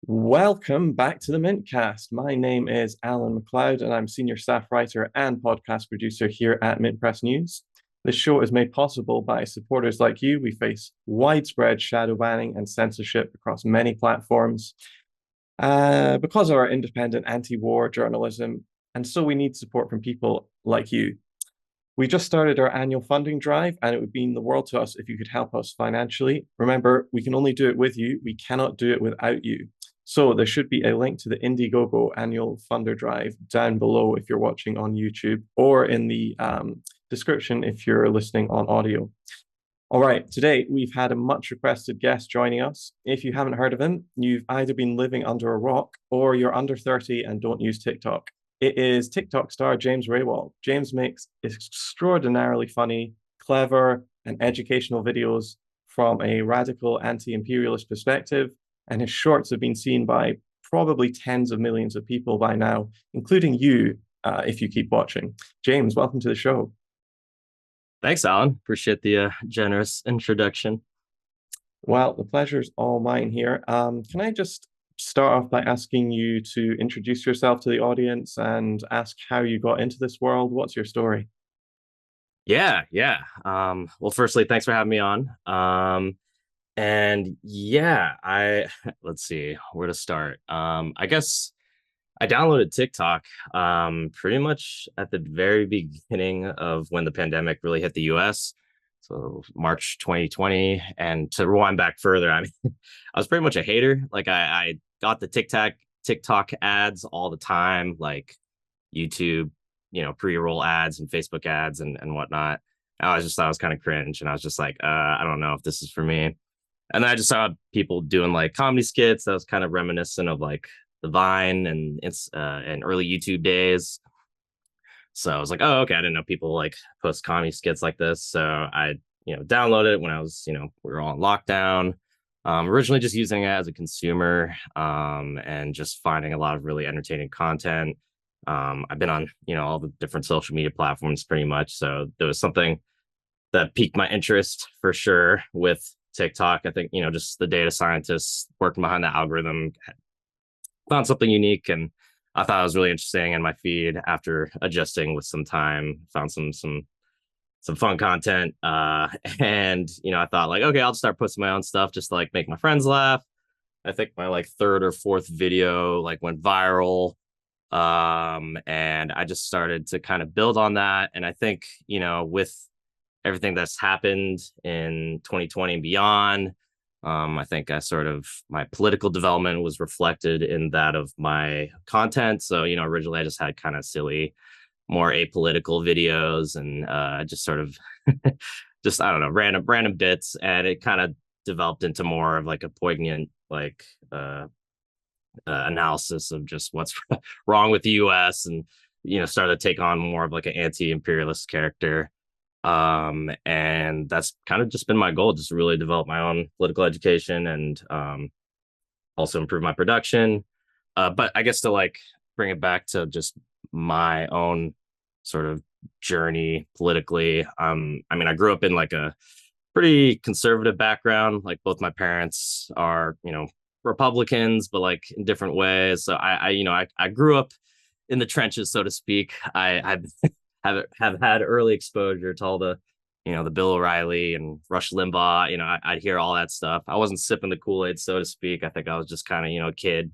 Welcome back to the Mintcast. My name is Alan McLeod, and I'm senior staff writer and podcast producer here at Mint Press News. This show is made possible by supporters like you. We face widespread shadow banning and censorship across many platforms because of our independent anti-war journalism, and so we need support from people like you. We just started our annual funding drive, and it would mean the world to us if you could help us financially. Remember, we can only do it with you. We cannot do it without you. So there should be a link to the Indiegogo annual funder drive down below if you're watching on YouTube, or in the description if you're listening on audio. All right, today we've had a much requested guest joining us. If you haven't heard of him, you've either been living under a rock or you're under 30 and don't use TikTok. It is TikTok star James Rehwald. James makes extraordinarily funny, clever, and educational videos from a radical anti-imperialist perspective, and his shorts have been seen by probably tens of millions of people by now, including you, if you keep watching. James, welcome to the show. Thanks, Alan. Appreciate the generous introduction. Well, the pleasure's all mine here. Can I just start off by asking you to introduce yourself to the audience and ask how you got into this world? What's your story? Yeah. Well, firstly, thanks for having me on. And yeah, let's see where to start. I guess I downloaded TikTok pretty much at the very beginning of when the pandemic really hit the US. So March 2020. And to rewind back further, I mean, I was pretty much a hater. Like I got the TikTok ads all the time, like YouTube, pre-roll ads and Facebook ads and whatnot. I just thought it was kind of cringe. And I was just like, I don't know if this is for me. And then I just saw people doing like comedy skits that was kind of reminiscent of like the Vine and early YouTube days. So I was like, oh, okay. I didn't know people like post comedy skits like this. So I, downloaded it when I was, we were all in lockdown. Originally just using it as a consumer and just finding a lot of really entertaining content. I've been on, all the different social media platforms pretty much. So there was something that piqued my interest for sure with TikTok. I think, just the data scientists working behind the algorithm found something unique, and I thought it was really interesting. In my feed, after adjusting with some time, found some fun content. And I thought like, okay, I'll just start posting my own stuff, just to, like make my friends laugh. I think my like third or fourth video like went viral. And I just started to kind of build on that. And I think, with everything that's happened in 2020 and beyond, I think my political development was reflected in that of my content. So, originally I just had kind of silly, more apolitical videos and just sort of just, I don't know, random bits. And it kind of developed into more of like a poignant, like analysis of just what's wrong with the US, and, started to take on more of like an anti-imperialist character. And that's kind of just been my goal, just really develop my own political education and also improve my production. But I guess to like bring it back to just my own sort of journey politically. I mean, I grew up in like a pretty conservative background. Like both my parents are, Republicans, but like in different ways. So I grew up in the trenches, so to speak. I have had early exposure to all the, the Bill O'Reilly and Rush Limbaugh. I'd hear all that stuff. I wasn't sipping the Kool-Aid, so to speak. I think I was just kind of, a kid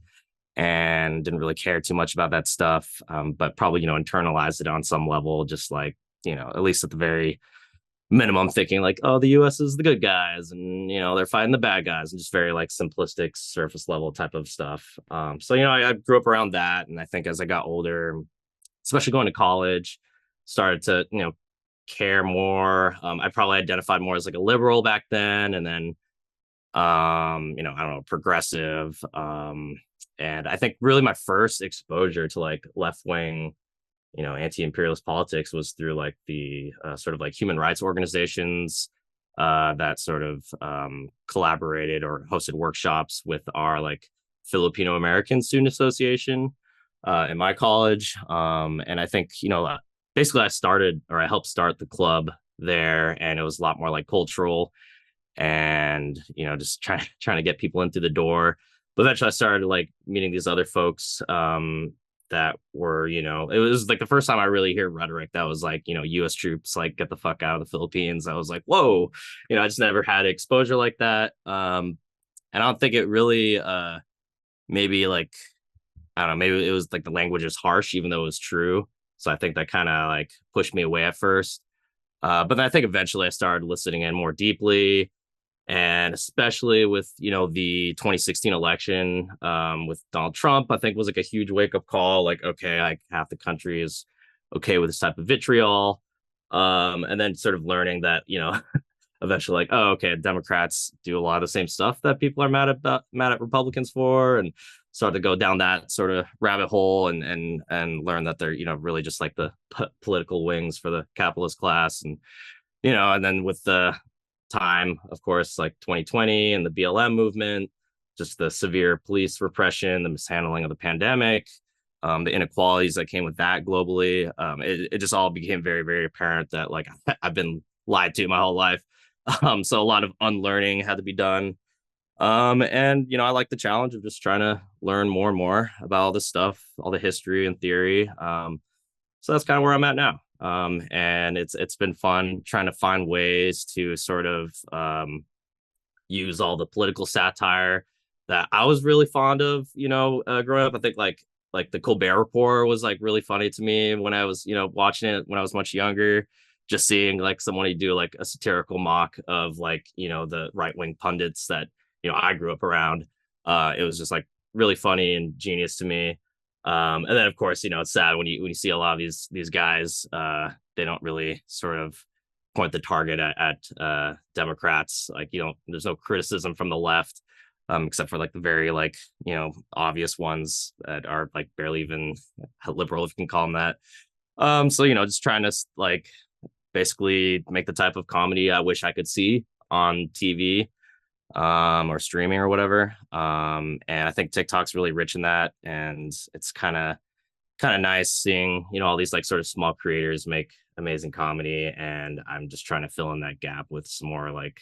and didn't really care too much about that stuff. But probably, internalized it on some level, just like, at least at the very minimum, thinking like, oh, the US is the good guys and, they're fighting the bad guys, and just very like simplistic surface level type of stuff. So, I grew up around that. And I think as I got older, especially going to college, started to, care more. I probably identified more as like a liberal back then. And then, I don't know, progressive. And I think really my first exposure to like left-wing, anti-imperialist politics was through like the sort of like human rights organizations that sort of collaborated or hosted workshops with our like Filipino American Student Association in my college. And I think, basically I helped start the club there, and it was a lot more like cultural and, just trying to get people in through the door. But eventually I started like meeting these other folks that were, it was like the first time I really hear rhetoric that was like, US troops like get the fuck out of the Philippines. I was like, whoa, I just never had exposure like that. And I don't think it really maybe like, I don't know, maybe it was like the language is harsh, even though it was true. So I think that kind of like pushed me away at first. But then I think eventually I started listening in more deeply, and especially with the 2016 election with Donald Trump, I think was like a huge wake up call. Like, okay, like half the country is okay with this type of vitriol, and then sort of learning that eventually like, oh, okay, Democrats do a lot of the same stuff that people are mad at Republicans for, and start to go down that sort of rabbit hole and learn that they're really just like the political wings for the capitalist class. And and then with the time, of course, like 2020 and the BLM movement, just the severe police repression, the mishandling of the pandemic, the inequalities that came with that globally. It just all became very, very apparent that like I've been lied to my whole life. So a lot of unlearning had to be done. And I like the challenge of just trying to learn more and more about all this stuff, all the history and theory. So that's kind of where I'm at now. And it's been fun trying to find ways to sort of use all the political satire that I was really fond of, growing up. I think like the Colbert Report was like really funny to me when I was, watching it when I was much younger. Just seeing like somebody do like a satirical mock of like, the right wing pundits that, I grew up around. It was just like really funny and genius to me. And then of course, it's sad when you see a lot of these guys, they don't really sort of point the target at Democrats. Like, there's no criticism from the left, except for like the very like, obvious ones that are like barely even liberal, if you can call them that. So, just trying to like basically make the type of comedy I wish I could see on TV, or streaming or whatever. And I think TikTok's really rich in that, and it's kind of nice seeing all these like sort of small creators make amazing comedy, and I'm just trying to fill in that gap with some more like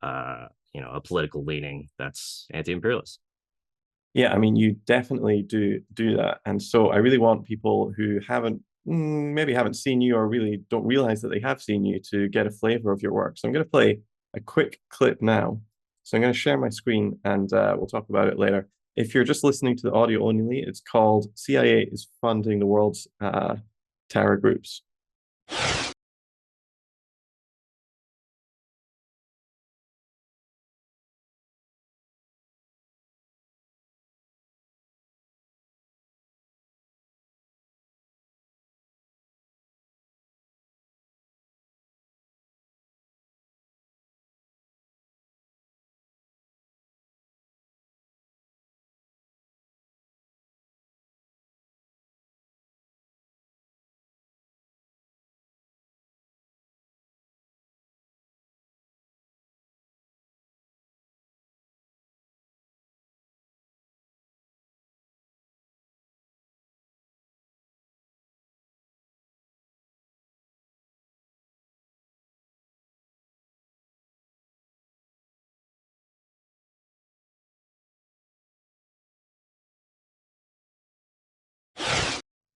a political leaning that's anti-imperialist. Yeah, I mean, you definitely do that. And so I really want people who maybe haven't seen you or really don't realize that they have seen you to get a flavor of your work. So I'm going to play a quick clip now. So I'm going to share my screen and we'll talk about it later. If you're just listening to the audio only, it's called CIA is Funding the World's Terror Groups.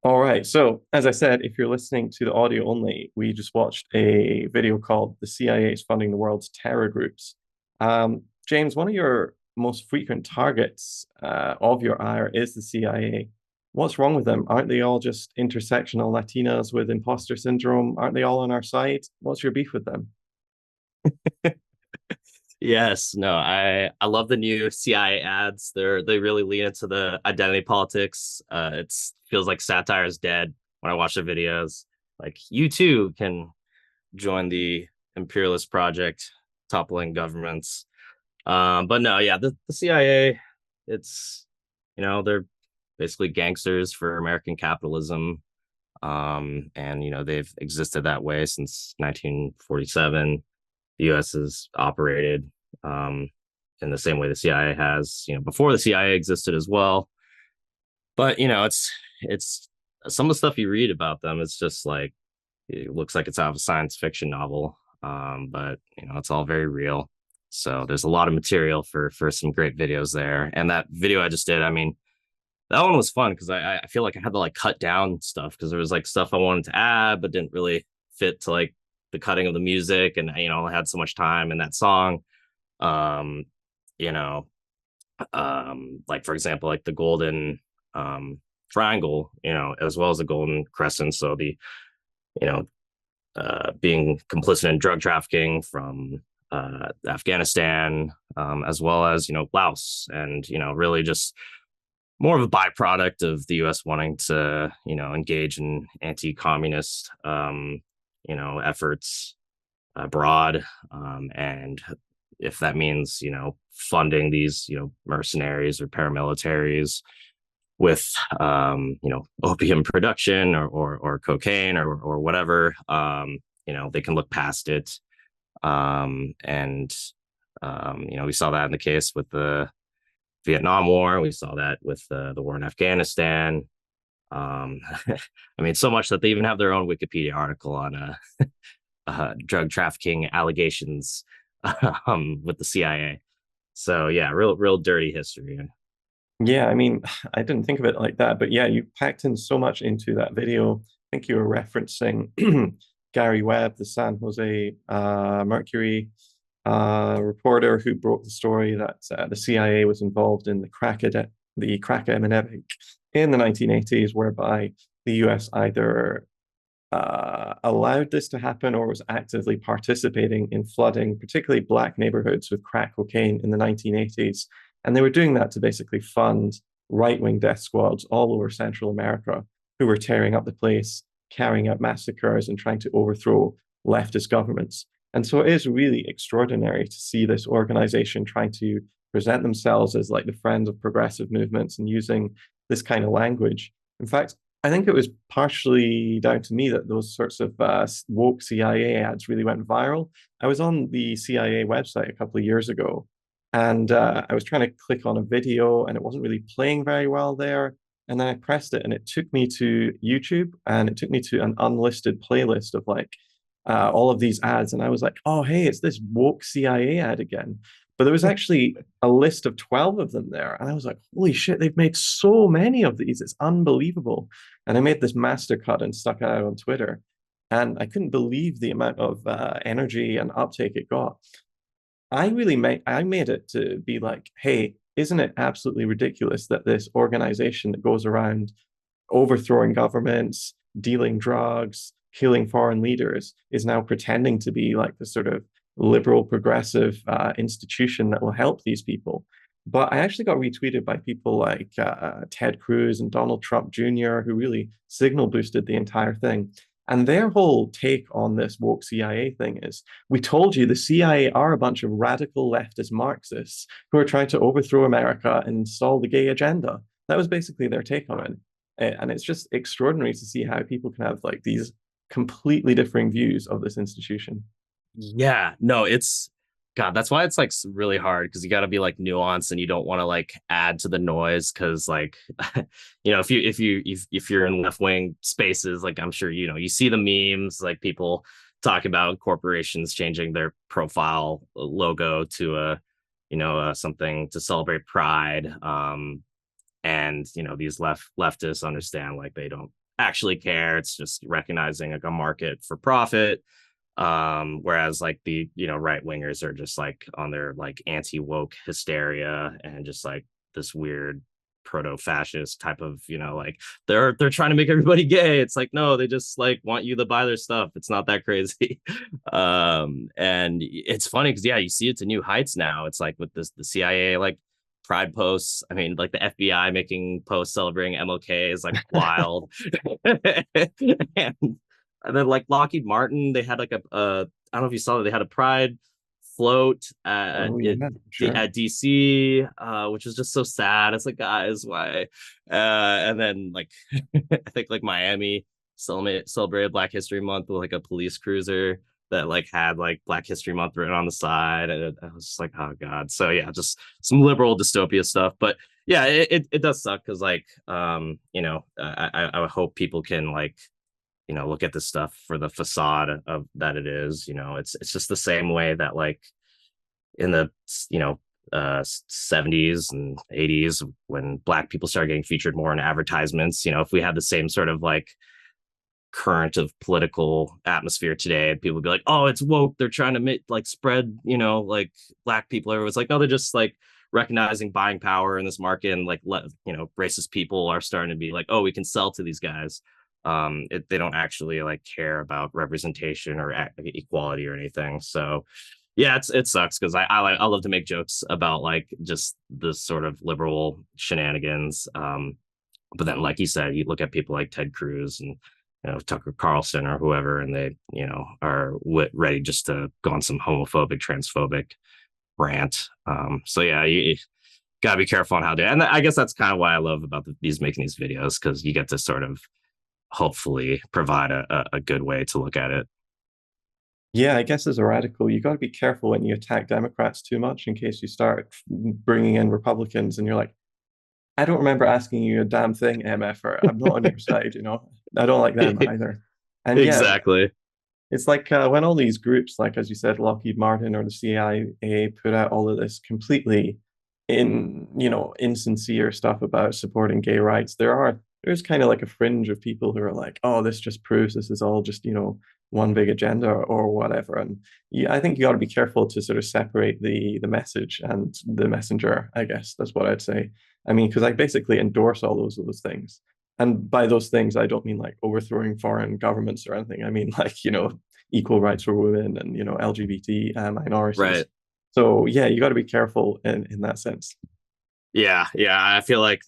All right. So, as I said, if you're listening to the audio only, we just watched a video called "The CIA is Funding the World's Terror Groups." James, one of your most frequent targets of your ire is the CIA. What's wrong with them? Aren't they all just intersectional Latinas with imposter syndrome? Aren't they all on our side? What's your beef with them? Yes, no, I love the new CIA ads. They really lean into the identity politics. It's feels like satire is dead when I watch the videos. Like you too can join the imperialist project, toppling governments. But no, yeah, the CIA, it's they're basically gangsters for American capitalism. And they've existed that way since 1947. The U.S. has operated in the same way the CIA has, before the CIA existed as well. But it's some of the stuff you read about them. It's just like it looks like it's out of a science fiction novel, but it's all very real. So there's a lot of material for some great videos there. And that video I just did, I mean, that one was fun because I feel like I had to like cut down stuff because there was like stuff I wanted to add but didn't really fit to like the cutting of the music, and I had so much time in that song. Um, you know, like for example, like the golden um triangle, as well as the golden crescent. So you know being complicit in drug trafficking from Afghanistan, as well as Laos, and really just more of a byproduct of the U.S. wanting to engage in anti-communist efforts abroad, and if that means funding these mercenaries or paramilitaries with opium production or cocaine or whatever, they can look past it. And we saw that in the case with the Vietnam War. We saw that with the war in Afghanistan. I mean, so much that they even have their own Wikipedia article on drug trafficking allegations with the CIA. So yeah, real dirty history. Yeah, I mean, I didn't think of it like that, but yeah, you packed in so much into that video. I think you were referencing Gary Webb, the San Jose Mercury reporter who broke the story that the CIA was involved in the crack epidemic in the 1980s, whereby the US either allowed this to happen or was actively participating in flooding, particularly black neighborhoods with crack cocaine in the 1980s. And they were doing that to basically fund right-wing death squads all over Central America who were tearing up the place, carrying out massacres, and trying to overthrow leftist governments. And so it is really extraordinary to see this organization trying to present themselves as like the friends of progressive movements and using this kind of language. In fact, I think it was partially down to me that those sorts of woke CIA ads really went viral. I was on the CIA website a couple of years ago, and I was trying to click on a video, and it wasn't really playing very well there. And then I pressed it, and it took me to YouTube, and it took me to an unlisted playlist of like all of these ads. And I was like, oh, hey, it's this woke CIA ad again. But there was actually a list of 12 of them there. And I was like, holy shit, they've made so many of these. It's unbelievable. And I made this master cut and stuck it out on Twitter. And I couldn't believe the amount of energy and uptake it got. I made it to be like, hey, isn't it absolutely ridiculous that this organization that goes around overthrowing governments, dealing drugs, killing foreign leaders is now pretending to be like the sort of liberal progressive institution that will help these people. But I actually got retweeted by people like Ted Cruz and Donald Trump Jr., who really signal boosted the entire thing. And their whole take on this woke CIA thing is, we told you the CIA are a bunch of radical leftist Marxists who are trying to overthrow America and install the gay agenda. That was basically their take on it. And it's just extraordinary to see how people can have like these completely differing views of this institution. Yeah, no, it's God, that's why it's like really hard because you got to be like nuanced and you don't want to like add to the noise because like if you're in left wing spaces, like I'm sure you see the memes like people talk about corporations changing their profile logo to something to celebrate pride, and these leftists understand like they don't actually care, it's just recognizing like a market for profit, whereas like the right wingers are just like on their like anti-woke hysteria and just like this weird proto-fascist type of like they're trying to make everybody gay. It's like, no, they just like want you to buy their stuff. It's not that crazy. And it's funny because yeah, you see it to new heights now. It's like with the CIA like pride posts. I mean, like the FBI making posts celebrating MLK is like wild. and and then like Lockheed Martin, they had like I don't know if you saw that they had a pride float Oh, yeah, sure. at DC, which was just so sad. It's like, guys, why? And then like I think like Miami celebrated Black History Month with like a police cruiser that like had like Black History Month written on the side, and I was just like, oh god. So yeah, just some liberal dystopia stuff, but yeah, it does suck because like I hope people can like look at this stuff for the facade of that it is. It's just the same way that like in the you know 70s and 80s when black people started getting featured more in advertisements. If we had the same sort of like current of political atmosphere today, people would be like, oh, it's woke, they're trying to make like spread like black people. Everyone's like, no, they're just like recognizing buying power in this market, and like racist people are starting to be like, oh, we can sell to these guys. They don't actually like care about representation or equality or anything. So yeah, it sucks because I love to make jokes about like just this sort of liberal shenanigans. But then, like you said, you look at people like Ted Cruz and Tucker Carlson or whoever, and they are ready just to go on some homophobic, transphobic rant. So yeah, you gotta be careful on how to. And I guess that's kind of why I love about these making these videos, because you get to sort of hopefully provide a good way to look at it. Yeah, I guess as a radical, you got to be careful when you attack Democrats too much in case you start bringing in Republicans and you're like, I don't remember asking you a damn thing, MFer. I'm not on your side, you know. I don't like them either. And yeah, Exactly. it's like when all these groups, like as you said, Lockheed Martin or the CIA, put out all of this completely insincere stuff about supporting gay rights. There's kind of like a fringe of people who are like, oh, this just proves this is all just, one big agenda or whatever. And yeah, I think you got to be careful to sort of separate the message and the messenger, I guess. That's what I'd say. I mean, because I basically endorse all those things. And by those things, I don't mean like overthrowing foreign governments or anything. I mean like, equal rights for women and, LGBT minorities. Right. So yeah, you got to be careful in that sense. Yeah. I feel like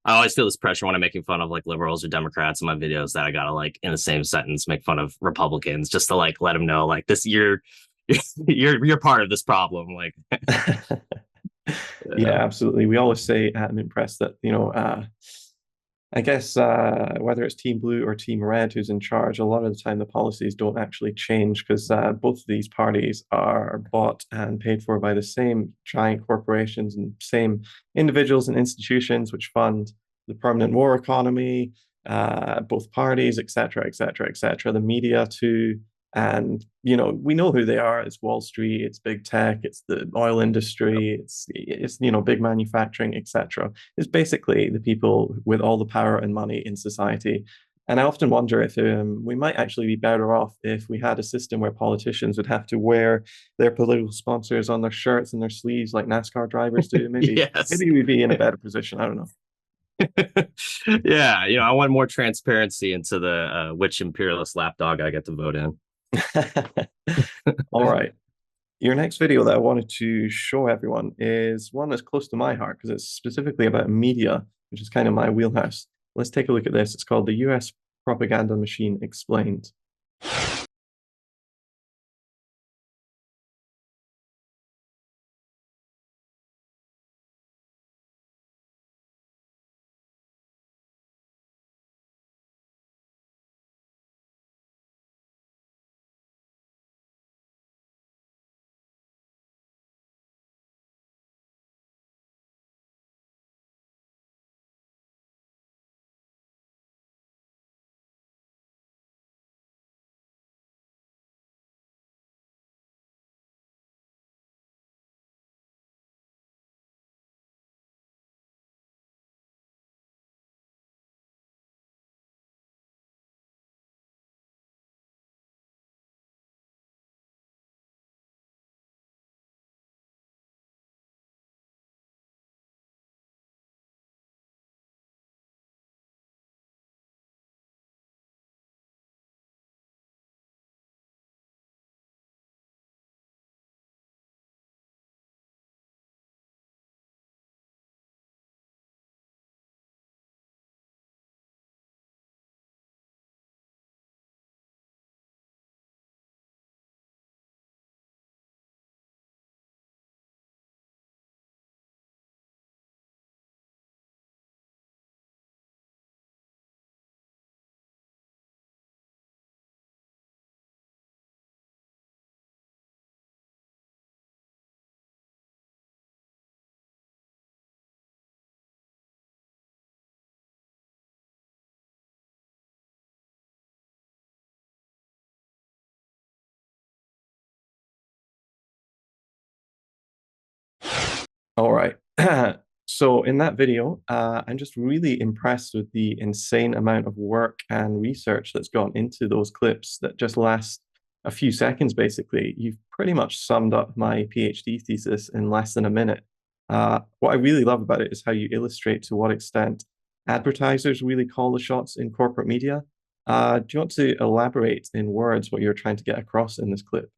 I always feel this pressure when I'm making fun of like liberals or Democrats in my videos, that I gotta like in the same sentence make fun of Republicans just to like let them know like this you're part of this problem. Like Yeah, yeah. absolutely. We always say at Impressed that, I guess whether it's Team Blue or Team Red who's in charge, a lot of the time the policies don't actually change because both of these parties are bought and paid for by the same giant corporations and same individuals and institutions which fund the permanent war economy, both parties, etc., etc., etc., the media too. And we know who they are. It's Wall Street, it's big tech, it's the oil industry, it's big manufacturing, etc. It's basically the people with all the power and money in society. And I often wonder if we might actually be better off if we had a system where politicians would have to wear their political sponsors on their shirts and their sleeves like NASCAR drivers do. Maybe Yes. maybe we'd be in a better position. I don't know. Yeah, I want more transparency into the which imperialist lapdog I get to vote in. All right. Your next video that I wanted to show everyone is one that's close to my heart because it's specifically about media, which is kind of my wheelhouse. Let's take a look at this. It's called The US Propaganda Machine Explained. All right. So in that video, I'm just really impressed with the insane amount of work and research that's gone into those clips that just last a few seconds, basically. You've pretty much summed up my PhD thesis in less than a minute. What I really love about it is how you illustrate to what extent advertisers really call the shots in corporate media. Do you want to elaborate in words what you're trying to get across in this clip?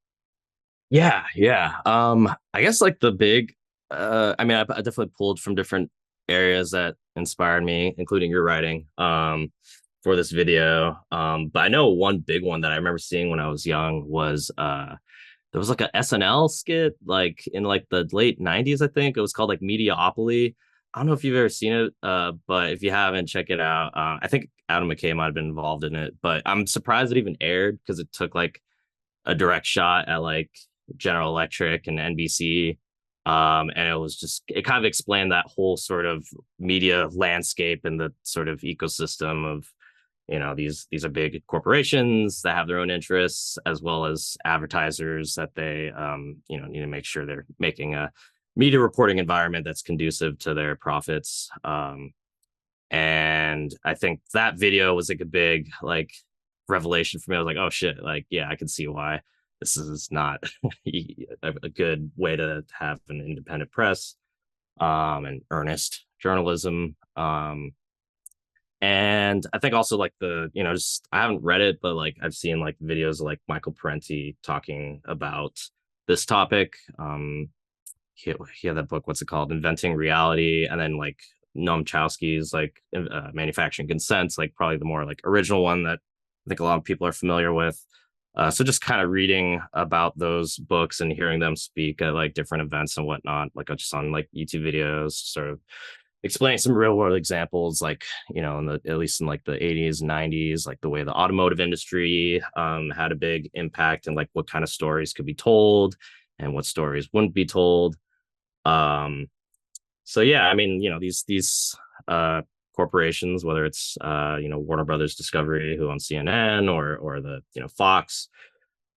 Yeah, yeah. I guess like the big, I mean, I definitely pulled from different areas that inspired me, including your writing, for this video. But I know one big one that I remember seeing when I was young was there was like a SNL skit like in like the late 90s, I think. It was called like Mediaopoly. I don't know if you've ever seen it, but if you haven't, check it out. I think Adam McKay might have been involved in it, but I'm surprised it even aired because it took like a direct shot at like General Electric and NBC. And it was just, it kind of explained that whole sort of media landscape and the sort of ecosystem of, these are big corporations that have their own interests, as well as advertisers that they, need to make sure they're making a media reporting environment that's conducive to their profits. And I think that video was like a big, like, revelation for me. I was like, oh shit, like, yeah, I can see why this is not a good way to have an independent press, and earnest journalism. And I think also like just I haven't read it, but like I've seen like videos of like Michael Parenti talking about this topic. He had that book, what's it called, Inventing Reality, and then like Noam Chomsky's like Manufacturing Consents, like probably the more like original one that I think a lot of people are familiar with. So just kind of reading about those books and hearing them speak at like different events and whatnot, like just on like YouTube videos, sort of explaining some real world examples, like, in the, at least in like the 80s, 90s, like the way the automotive industry had a big impact and like what kind of stories could be told and what stories wouldn't be told. Um, so yeah, I mean, these corporations, whether it's Warner Brothers Discovery, who owns CNN, or the Fox,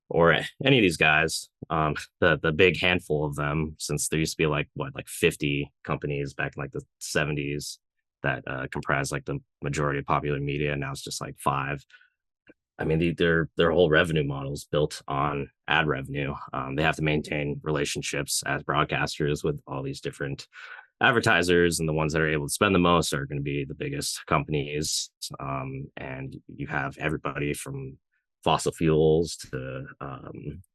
or any of these guys, the big handful of them, since there used to be like 50 companies back in like the 70s that comprise like the majority of popular media, and now it's just like five. I mean, their whole revenue model is built on ad revenue. They have to maintain relationships as broadcasters with all these different advertisers, and the ones that are able to spend the most are going to be the biggest companies. And you have everybody from fossil fuels to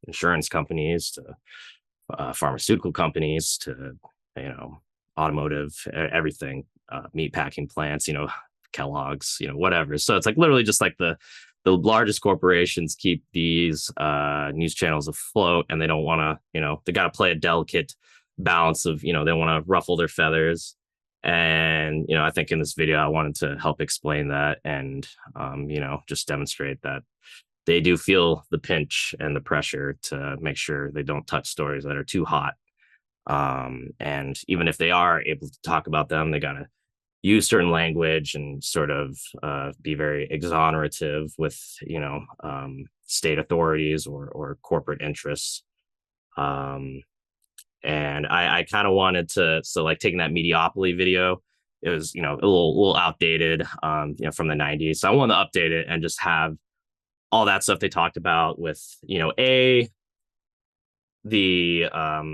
insurance companies to pharmaceutical companies to automotive, everything, meat packing plants, Kellogg's, whatever. So it's like literally just like the largest corporations keep these news channels afloat, and they don't want to, they got to play a delicate balance of, they want to ruffle their feathers. And I think in this video I wanted to help explain that, and just demonstrate that they do feel the pinch and the pressure to make sure they don't touch stories that are too hot. And even if they are able to talk about them, they gotta use certain language and sort of be very exonerative with state authorities or corporate interests. And I kind of wanted to, so like taking that Mediopoly video, it was a little outdated, from the 90s. So I wanted to update it and just have all that stuff they talked about with the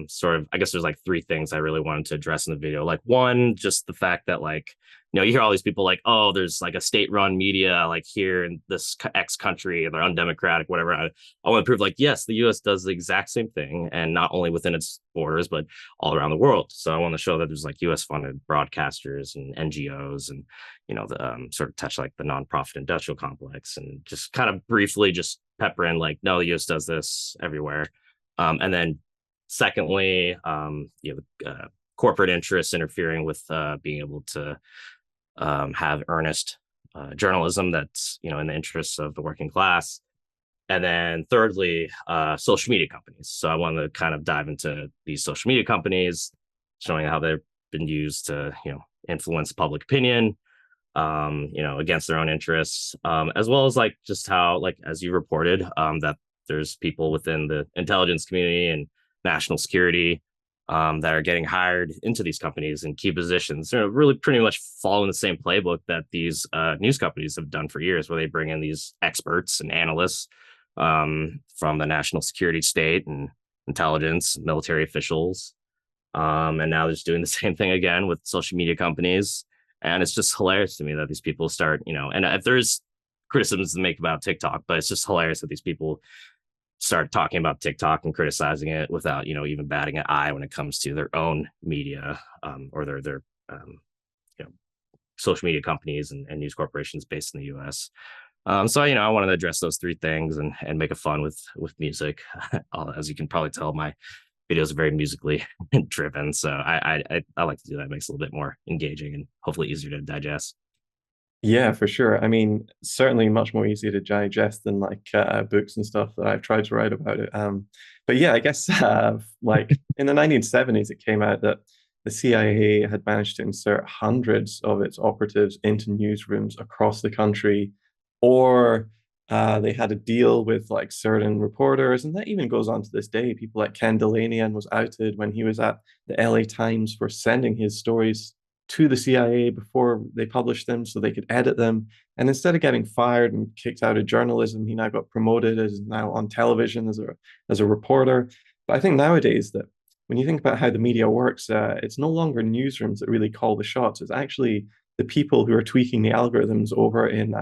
sort of, I guess there's like three things I really wanted to address in the video. Like, one, just the fact that like you hear all these people like, oh, there's like a state-run media like here in this X country and they're undemocratic, whatever. I want to prove like, yes, the US does the exact same thing, and not only within its borders but all around the world. So I want to show that there's like US funded broadcasters and NGOs, and the sort of touch like the nonprofit industrial complex, and just kind of briefly just pepper in like, no, the US does this everywhere. And then secondly, corporate interests interfering with being able to have earnest journalism that's in the interests of the working class. And then thirdly, social media companies. So I want to kind of dive into these social media companies, showing how they've been used to influence public opinion, against their own interests, as well as like just how, like, as you reported, that there's people within the intelligence community and national security that are getting hired into these companies in key positions. They're really pretty much following the same playbook that these news companies have done for years, where they bring in these experts and analysts from the national security state and intelligence, military officials. And now they're just doing the same thing again with social media companies. And it's just hilarious to me that these people start, and if there's criticisms to make about TikTok, but it's just hilarious that these people start talking about TikTok and criticizing it without, even batting an eye when it comes to their own media or their you know, social media companies and news corporations based in the U.S. So I wanted to address those three things and make it fun with music. As you can probably tell, my videos are very musically driven, so I like to do that. It makes it a little bit more engaging and hopefully easier to digest. Yeah, for sure. I mean, certainly much more easy to digest than like books and stuff that I've tried to write about it. But yeah, I guess like in the 1970s, it came out that the CIA had managed to insert hundreds of its operatives into newsrooms across the country, or they had a deal with like certain reporters, and that even goes on to this day. People like Ken Delanian was outed when he was at the LA Times for sending his stories to the CIA before they published them so they could edit them. And instead of getting fired and kicked out of journalism, he now got promoted as now on television as a reporter. But I think nowadays that when you think about how the media works, it's no longer newsrooms that really call the shots. It's actually the people who are tweaking the algorithms over in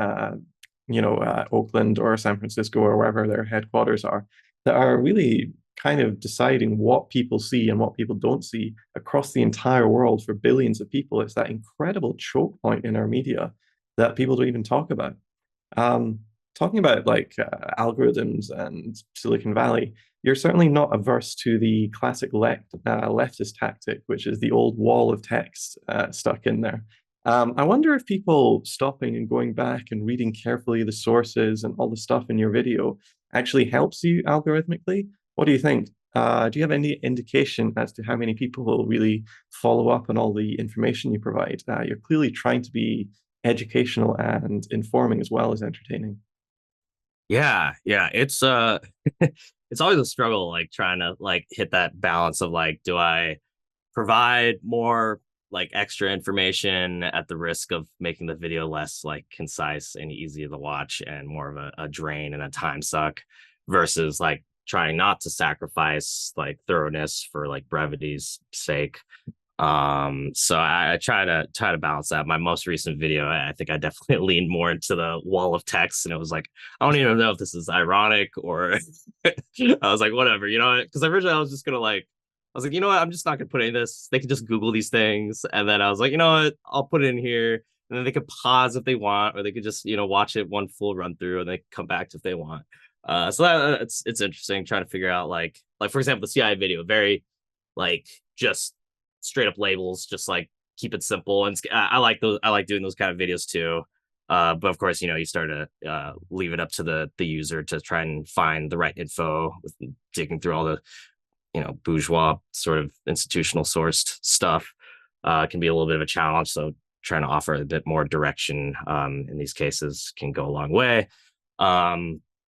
Oakland or San Francisco or wherever their headquarters are that are really kind of deciding what people see and what people don't see across the entire world for billions of people. It's that incredible choke point in our media that people don't even talk about. Um, Talking about like algorithms and Silicon Valley, you're certainly not averse to the classic leftist tactic, which is the old wall of text stuck in there. I wonder if people stopping and going back and reading carefully the sources and all the stuff in your video actually helps you algorithmically. What do you think? Do you have any indication as to how many people will really follow up on all the information you provide? You're clearly trying to be educational and informing as well as entertaining. Yeah, it's it's always a struggle, like trying to like hit that balance of like, do I provide more like extra information at the risk of making the video less like concise and easy to watch and more of a drain and a time suck versus like trying not to sacrifice like thoroughness for like brevity's sake. So I try to balance that. My most recent video, I think I definitely leaned more into the wall of text, and it was like, I don't even know if this is ironic or I was like, whatever, because originally I was just gonna like, I was like, you know what, I'm just not gonna put any of this. They can just Google these things, and then I was like, you know what, I'll put it in here, and then they could pause if they want, or they could just watch it one full run through, and they can come back if they want. So it's interesting trying to figure out like for example the CI video, very like just straight up labels, just like keep it simple. And I like those. I like doing those kind of videos too. But of course, you start to leave it up to the user to try and find the right info, with digging through all the bourgeois sort of institutional sourced stuff. Can be a little bit of a challenge. So trying to offer a bit more direction in these cases can go a long way.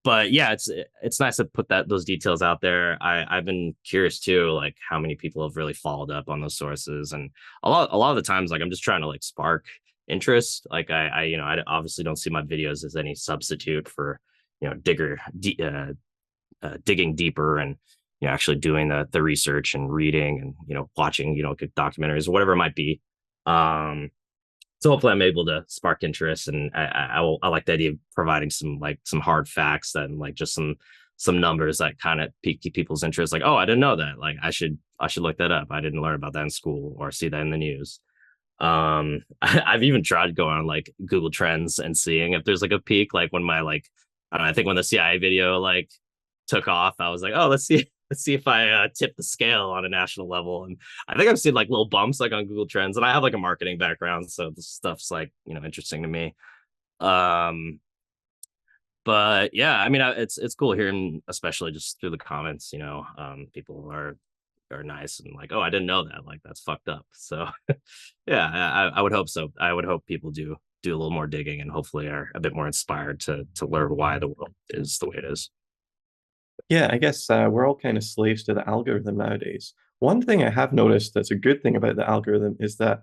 But yeah, it's nice to put those details out there. I've been curious too, like how many people have really followed up on those sources, and a lot of the times, like I'm just trying to like spark interest. Like I obviously don't see my videos as any substitute for digging deeper and actually doing the research and reading and watching good documentaries or whatever it might be. So hopefully I'm able to spark interest, and I like the idea of providing some hard facts and like just some numbers that kind of pique people's interest. Like, oh, I didn't know that. Like I should look that up. I didn't learn about that in school or see that in the news. I've even tried going on like Google Trends and seeing if there's like a peak. Like when my like I don't know, I think when the CIA video like took off, I was like, oh, let's see if I tip the scale on a national level. And I think I've seen like little bumps like on Google Trends, and I have like a marketing background, so this stuff's like interesting to me. But yeah, I mean, it's cool hearing, especially just through the comments. People are nice and like, oh, I didn't know that. Like that's fucked up. So yeah, I would hope so. I would hope people do a little more digging and hopefully are a bit more inspired to learn why the world is the way it is. Yeah, I guess we're all kind of slaves to the algorithm nowadays. one thing I have noticed that's a good thing about the algorithm is that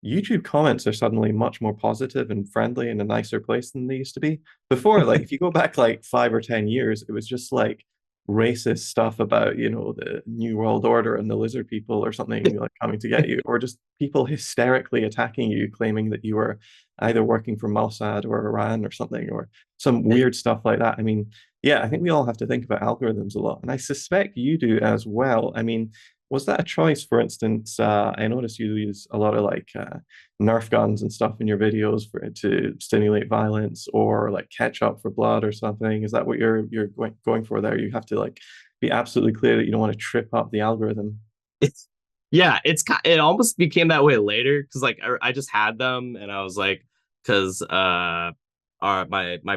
YouTube comments are suddenly much more positive and friendly in a nicer place than they used to be. Before, like if you go back like 5 or 10 years, it was just like racist stuff about, the New World Order and the lizard people or something like coming to get you, or just people hysterically attacking you, claiming that you were either working for Mossad or Iran or something, or some weird stuff like that. I mean, yeah, I think we all have to think about algorithms a lot, and I suspect you do as well. I mean, was that a choice? For instance, I noticed you use a lot of like Nerf guns and stuff in your videos for to stimulate violence, or like ketchup for blood or something. Is that what you're going for there? You have to like be absolutely clear that you don't want to trip up the algorithm. It's yeah, it almost became that way later because like I just had them and I was like, because my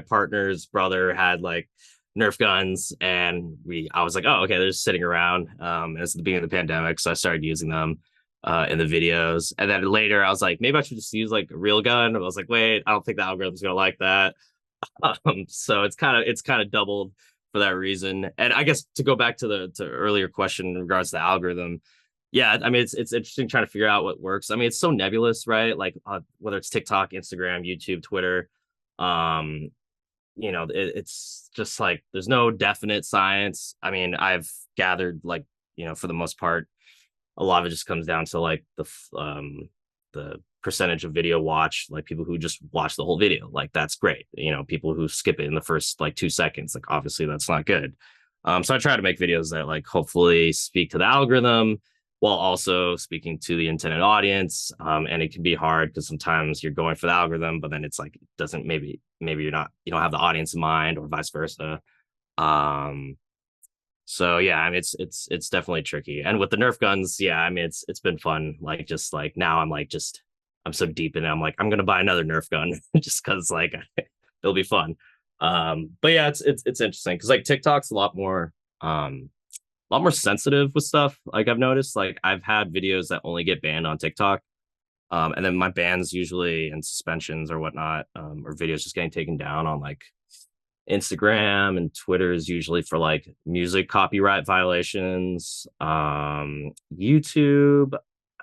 partner's brother had like Nerf guns and I was like, oh, okay, they're just sitting around. It's the beginning of the pandemic, so I started using them in the videos. And then later I was like, maybe I should just use like a real gun. I was like, wait, I don't think the algorithm's gonna like that. So it's kind of doubled for that reason. And I guess to go back to the earlier question in regards to the algorithm, yeah, I mean it's interesting trying to figure out what works. I mean it's so nebulous, right? Like whether it's TikTok, Instagram, YouTube, Twitter, um, it's just like there's no definite science. I mean, I've gathered like for the most part, a lot of it just comes down to like the percentage of video watch, like people who just watch the whole video, like that's great. People who skip it in the first like 2 seconds, like obviously that's not good. So I try to make videos that like hopefully speak to the algorithm while also speaking to the intended audience. And it can be hard because sometimes you're going for the algorithm, but then it's like it doesn't maybe you don't have the audience in mind or vice versa. Um, so yeah, I mean it's definitely tricky. And with the Nerf guns, yeah, I mean it's been fun. Like just like now I'm so deep in it. I'm like, I'm gonna buy another Nerf gun just because like it'll be fun. But yeah, it's interesting because like TikTok's a lot more sensitive with stuff. Like I've noticed, like I've had videos that only get banned on TikTok. And then my bans usually and suspensions or whatnot, or videos just getting taken down on like Instagram, and Twitter is usually for like music copyright violations. YouTube,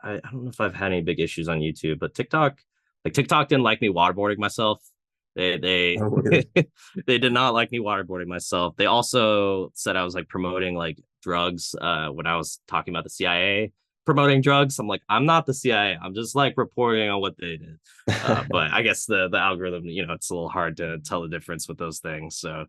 I don't know if I've had any big issues on YouTube, but TikTok didn't like me waterboarding myself. They Oh, weird. they did not like me waterboarding myself. They also said I was like promoting like drugs when I was talking about the CIA promoting drugs. I'm like, I'm not the CIA. I'm just like reporting on what they did. But I guess the algorithm, it's a little hard to tell the difference with those things. So,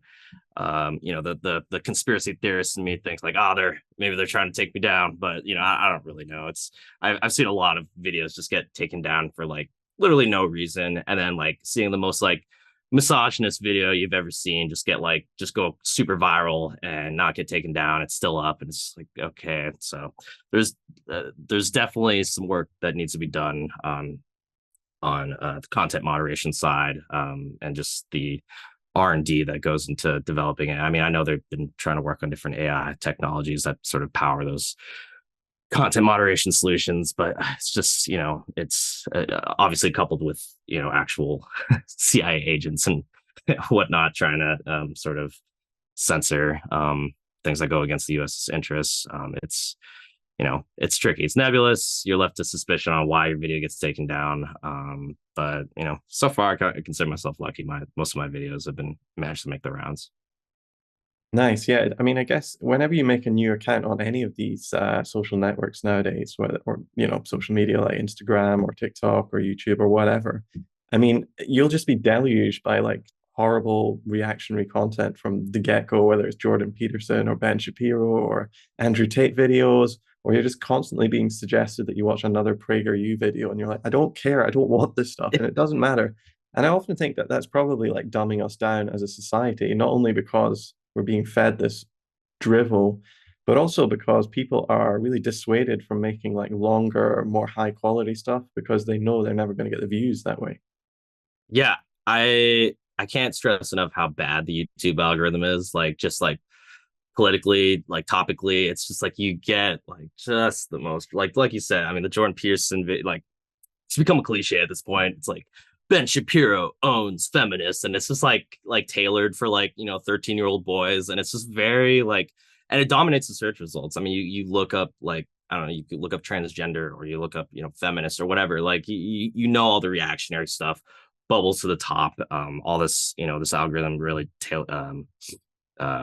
the conspiracy theorist in me thinks like, oh, they're trying to take me down, but I don't really know. I've seen a lot of videos just get taken down for like literally no reason, and then like seeing the most like misogynist video you've ever seen just go super viral and not get taken down. It's still up, and it's like, okay, so there's definitely some work that needs to be done on the content moderation side, and just the R&D that goes into developing it. I mean, I know they've been trying to work on different AI technologies that sort of power those content moderation solutions, but it's just it's obviously coupled with actual CIA agents and whatnot trying to sort of censor things that go against the U.S. interests. It's tricky. It's nebulous. You're left to suspicion on why your video gets taken down. But so far I consider myself lucky. Most of my videos have been managed to make the rounds. Nice. Yeah. I mean, I guess whenever you make a new account on any of these social networks nowadays, whether or social media like Instagram or TikTok or YouTube or whatever, I mean, you'll just be deluged by like horrible reactionary content from the get-go, whether it's Jordan Peterson or Ben Shapiro or Andrew Tate videos, or you're just constantly being suggested that you watch another PragerU video, and you're like, I don't care, I don't want this stuff, and it doesn't matter. And I often think that that's probably like dumbing us down as a society, not only because we're being fed this drivel, but also because people are really dissuaded from making like longer, more high quality stuff because they know they're never going to get the views that way. Yeah, I can't stress enough how bad the YouTube algorithm is. Like just like politically, like topically, it's just like you get like just the most like you said. I mean, the Jordan Peterson like it's become a cliche at this point. It's like Ben Shapiro owns feminists, and it's just like tailored for like 13-year-old boys, and it's just very like, and it dominates the search results. I mean, you look up like I don't know, you could look up transgender or you look up, feminist or whatever, like you know all the reactionary stuff bubbles to the top. All this, this algorithm really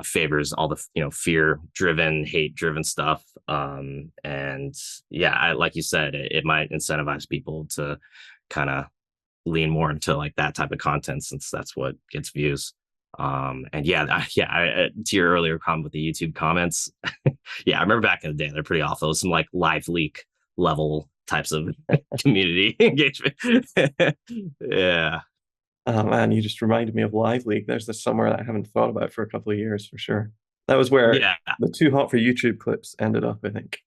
favors all the fear driven, hate driven stuff. And yeah, like you said, it might incentivize people to kind of lean more into like that type of content since that's what gets views. And yeah, to your earlier comment with the YouTube comments, yeah, I remember back in the day, they're pretty awful. Some like live leak level types of community engagement. Yeah. Oh man, you just reminded me of Live League. There's this somewhere that I haven't thought about for a couple of years for sure. That was where Yeah. the too hot for YouTube clips ended up, I think.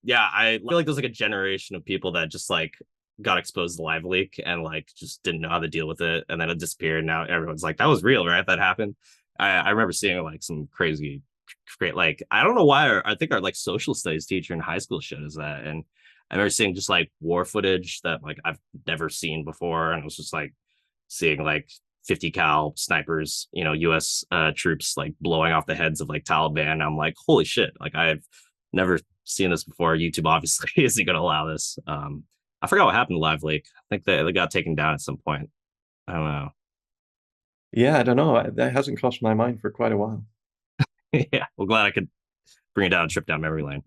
Yeah, I feel like there's like a generation of people that just like got exposed to live leak and like just didn't know how to deal with it, and then it disappeared. Now everyone's like, that was real, right? That happened. I remember seeing like some crazy great, like I don't know why I think our like social studies teacher in high school showed us that, and I remember seeing just like war footage that like I've never seen before, and it was just like seeing like 50 cal snipers, US troops like blowing off the heads of like Taliban. I'm like, holy shit, like I've never seen this before. YouTube obviously isn't going to allow this. I forgot what happened to Live Leak. I think they got taken down at some point. I don't know. Yeah, I don't know. That hasn't crossed my mind for quite a while. Yeah, well, glad I could bring it down a trip down memory lane.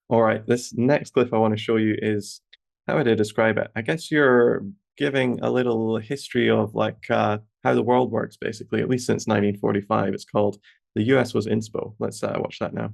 All right, this next clip I want to show you is how would I describe it? I guess you're giving a little history of like how the world works, basically, at least since 1945. It's called The US Was Inspo. Let's watch that now.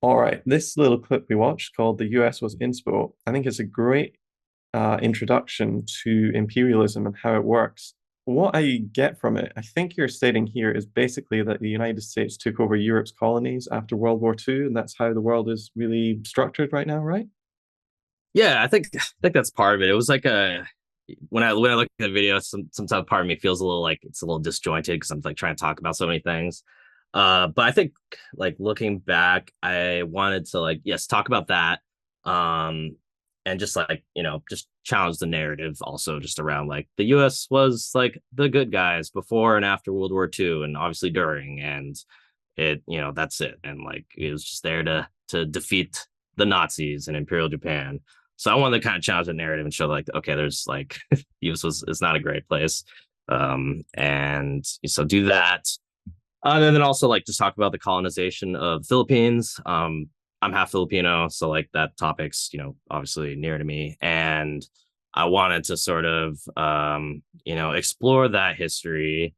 All right, this little clip we watched called The US Was Inspo, I think it's a great introduction to imperialism and how it works. What I get from it, I think you're stating here, is basically that the United States took over Europe's colonies after World War II, and that's how the world is really structured right now, right? Yeah, I think that's part of it. It was like a when I look at the video, sometimes part of me feels a little like it's a little disjointed because I'm like trying to talk about so many things. But I think like looking back, I wanted to like yes talk about that, and just like just challenge the narrative also just around like the U.S. was like the good guys before and after World War II, and obviously during, and it that's it, and like it was just there to defeat the Nazis and Imperial Japan. So I wanted to kind of challenge the narrative and show like, okay, there's like US was it's not a great place. And so do that. And then also like just talk about the colonization of Philippines. I'm half Filipino, so like that topic's, obviously near to me. And I wanted to sort of explore that history.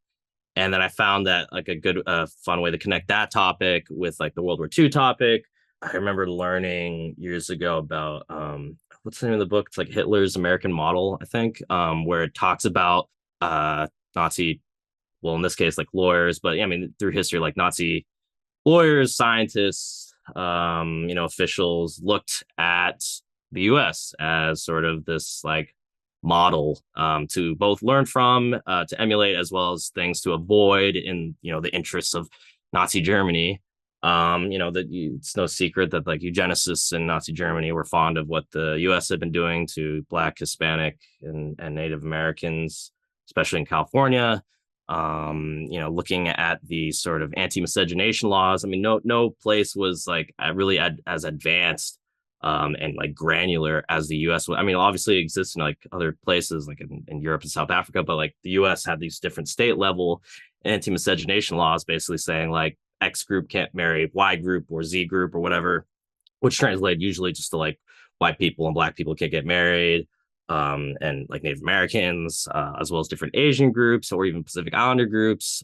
And then I found that like a good fun way to connect that topic with like the World War II topic. I remember learning years ago about what's the name of the book? It's like Hitler's American Model, I think, where it talks about Nazi, well, in this case, like lawyers, but I mean, through history, like Nazi lawyers, scientists, officials looked at the US as sort of this like model to both learn from, to emulate, as well as things to avoid in, the interests of Nazi Germany. It's no secret that like eugenicists in Nazi Germany were fond of what the U.S. had been doing to Black, Hispanic, and Native Americans, especially in California. Looking at the sort of anti-miscegenation laws. I mean, no place was like really as advanced and like granular as the U.S. I mean, obviously it exists in like other places, like in Europe and South Africa, but like the U.S. had these different state level anti-miscegenation laws, basically saying like X group can't marry Y group or Z group or whatever. which translate usually just to like white people and black people can't get married, and like Native Americans, as well as different Asian groups or even Pacific Islander groups.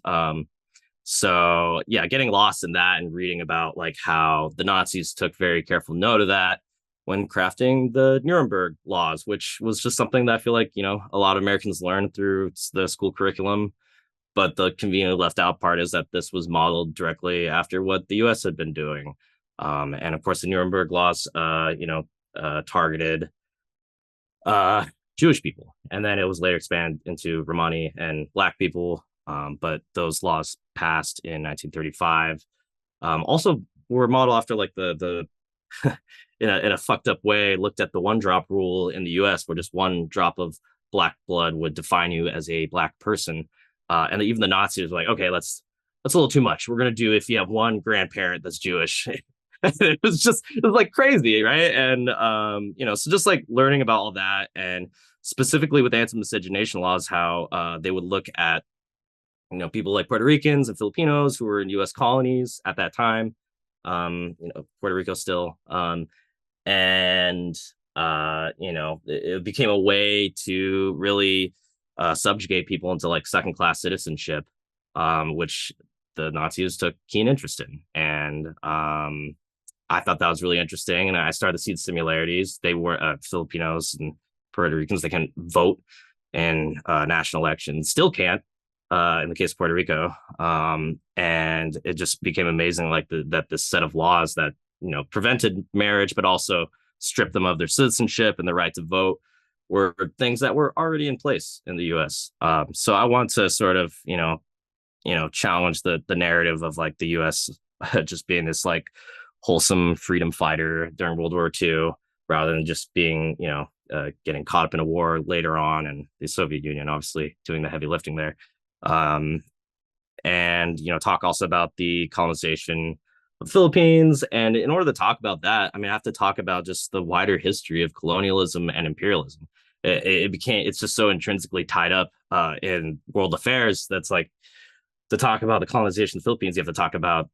So yeah, getting lost in that and reading about like how the Nazis took very careful note of that when crafting the Nuremberg laws, which was just something that I feel like, a lot of Americans learned through the school curriculum. But the conveniently left out part is that this was modeled directly after what the US had been doing. And of course, the Nuremberg laws, targeted uh, Jewish people. And then it was later expanded into Romani and Black people. But those laws passed in 1935. Also, were modeled after like the in a fucked up way, looked at the one drop rule in the US, where just one drop of black blood would define you as a black person. And even the Nazis were like, okay, that's a little too much. We're gonna do if you have one grandparent that's Jewish. It was like crazy, right? And so just like learning about all that, and specifically with anti-miscegenation laws, how they would look at people like Puerto Ricans and Filipinos who were in U.S. colonies at that time. Puerto Rico still, and it became a way to really subjugate people into like second class citizenship, which the Nazis took keen interest in. And I thought that was really interesting. And I started to see the similarities. They were Filipinos and Puerto Ricans, they can vote in national elections, still can't. In the case of Puerto Rico, and it just became amazing, like that this set of laws that prevented marriage, but also stripped them of their citizenship and the right to vote, were things that were already in place in the U.S. So I want to sort of challenge the narrative of like the U.S. just being this like wholesome freedom fighter during World War II, rather than just being getting caught up in a war later on, and the Soviet Union obviously doing the heavy lifting there. And talk also about the colonization of the Philippines. And in order to talk about that, I have to talk about just the wider history of colonialism and imperialism. It's just so intrinsically tied up in world affairs. That's like, to talk about the colonization of the Philippines, you have to talk about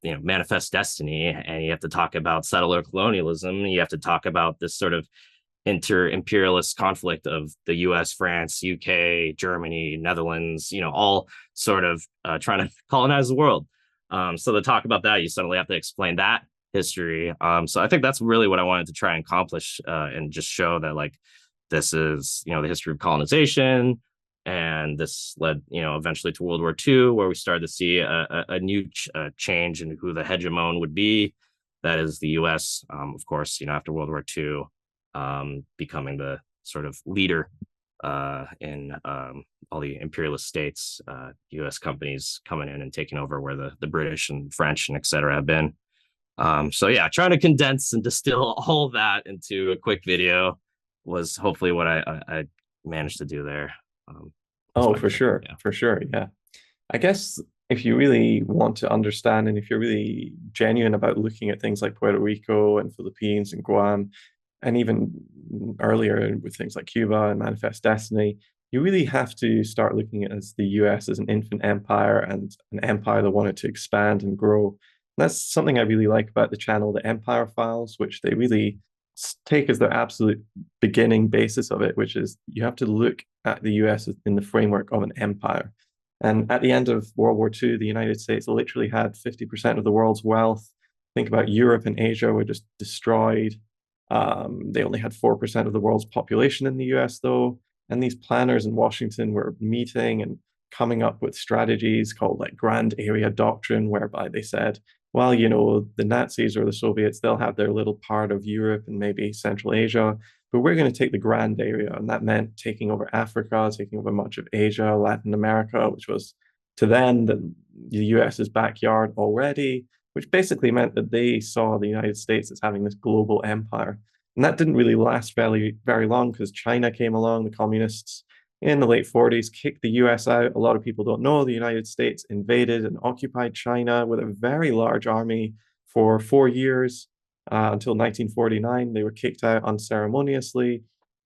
manifest destiny, and you have to talk about settler colonialism. You have to talk about this sort of inter-imperialist conflict of the US, France, UK, Germany, Netherlands, all sort of trying to colonize the world. So to talk about that, you suddenly have to explain that history. So I think that's really what I wanted to try and accomplish, and just show that like this is, the history of colonization. And this led, eventually to World War II, where we started to see a new change in who the hegemon would be. That is the US, of course, after World War II. Becoming the sort of leader in all the imperialist states, U.S. companies coming in and taking over where the British and French and et cetera have been. So yeah, trying to condense and distill all of that into a quick video was hopefully what I managed to do there. Oh, for sure. Yeah. For sure. Yeah. I guess if you really want to understand, and if you're really genuine about looking at things like Puerto Rico and Philippines and Guam, and even earlier with things like Cuba and Manifest Destiny, you really have to start looking at as the US as an infant empire, and an empire that wanted to expand and grow. And that's something I really like about the channel, the Empire Files, which they really take as their absolute beginning basis of it, which is you have to look at the US in the framework of an empire. And at the end of World War II, the United States literally had 50% of the world's wealth. Think about Europe and Asia were just destroyed. They only had 4% of the world's population in the US, though. And these planners in Washington were meeting and coming up with strategies called like Grand Area Doctrine, whereby they said, well, the Nazis or the Soviets, they'll have their little part of Europe and maybe Central Asia, but we're going to take the grand area. And that meant taking over Africa, taking over much of Asia, Latin America, which was to them the US's backyard already, which basically meant that they saw the United States as having this global empire. And that didn't really last very, very long, because China came along, the communists in the late 40s kicked the US out. A lot of people don't know the United States invaded and occupied China with a very large army for 4 years, until 1949. They were kicked out unceremoniously.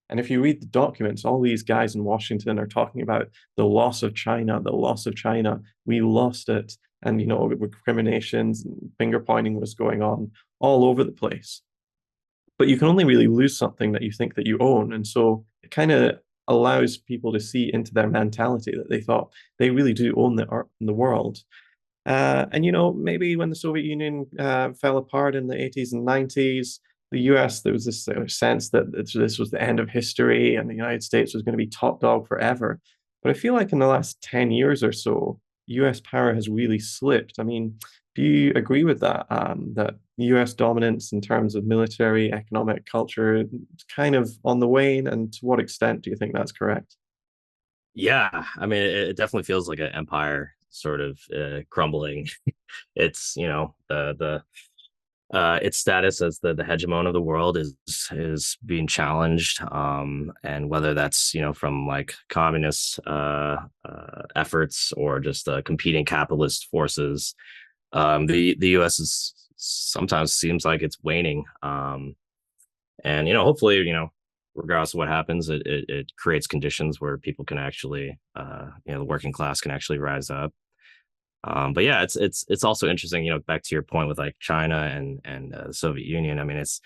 And if you read the documents, all these guys in Washington are talking about the loss of China, the loss of China. We lost it. and recriminations and finger pointing was going on all over the place. But you can only really lose something that you think that you own, and so it kind of allows people to see into their mentality that they thought they really do own the art in the world. And maybe when the Soviet Union fell apart in the 80s and 90s, the US, there was this sense that this was the end of history and the United States was going to be top dog forever. But I feel like in the last 10 years or so, US power has really slipped. I mean, do you agree with that? That US dominance in terms of military, economic, culture is kind of on the wane? And to what extent do you think that's correct? Yeah, I mean, it definitely feels like an empire sort of crumbling. It's the its status as the hegemon of the world is being challenged, and whether that's from like communist efforts or just competing capitalist forces, the U.S. is sometimes seems like it's waning, and hopefully regardless of what happens, it creates conditions where people can actually the working class can actually rise up. But yeah, it's also interesting, back to your point with like China and the Soviet Union. I mean, it's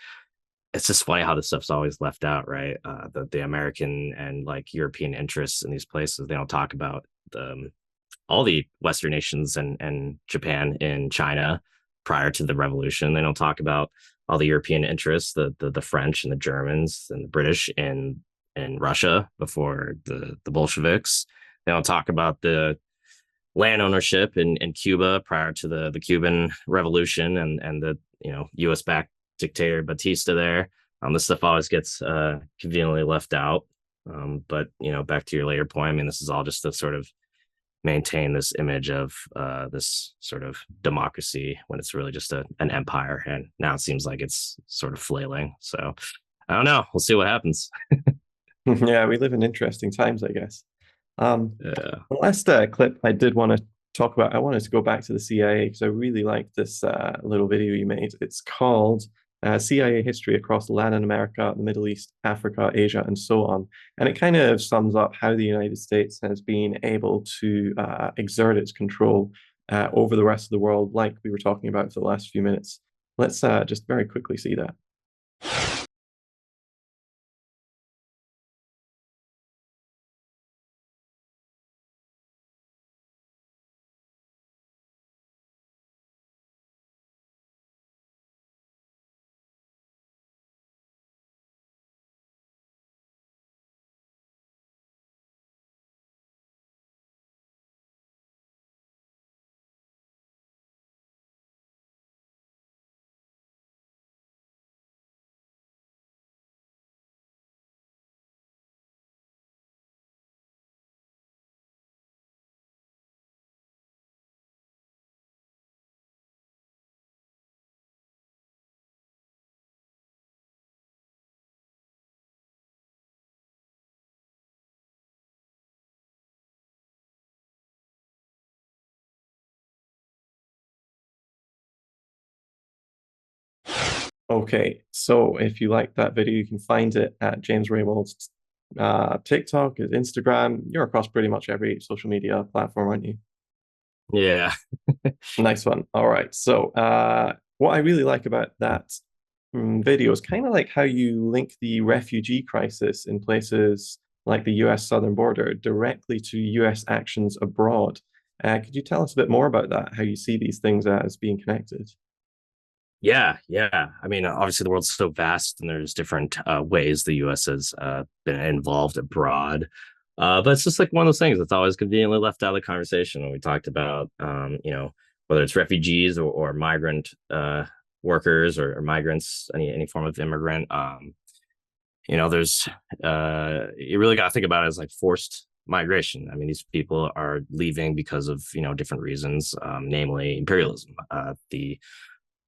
just funny how this stuff's always left out, right? The American and like European interests in these places. They don't talk about all the Western nations and Japan in China prior to the revolution. They don't talk about all the European interests, the French and the Germans and the British in Russia before the Bolsheviks. They don't talk about the land ownership in Cuba prior to the Cuban Revolution and the U.S. backed dictator Batista there. This stuff always gets conveniently left out. But back to your later point, I mean, this is all just to sort of maintain this image of this sort of democracy when it's really just an empire, and now it seems like it's sort of flailing. So I don't know. We'll see what happens. Yeah, we live in interesting times, I guess. Yeah. The last clip I did want to talk about, I wanted to go back to the CIA because I really liked this little video you made. It's called CIA History Across Latin America, the Middle East, Africa, Asia, and so on. And it kind of sums up how the United States has been able to exert its control over the rest of the world, like we were talking about for the last few minutes. Let's just very quickly see that. Okay, so if you like that video, you can find it at James Rehwald's TikTok, his Instagram. You're across pretty much every social media platform, aren't you? Yeah. Nice one. All right. So, what I really like about that video is kind of like how you link the refugee crisis in places like the US southern border directly to US actions abroad. Could you tell us a bit more about that, how you see these things as being connected? Yeah. I mean, obviously the world's so vast, and there's different ways the U.S. has been involved abroad. But it's just like one of those things that's always conveniently left out of the conversation when we talked about, whether it's refugees or migrant workers or migrants, any form of immigrant. There's you really got to think about it as like forced migration. I mean, these people are leaving because of different reasons, namely imperialism, the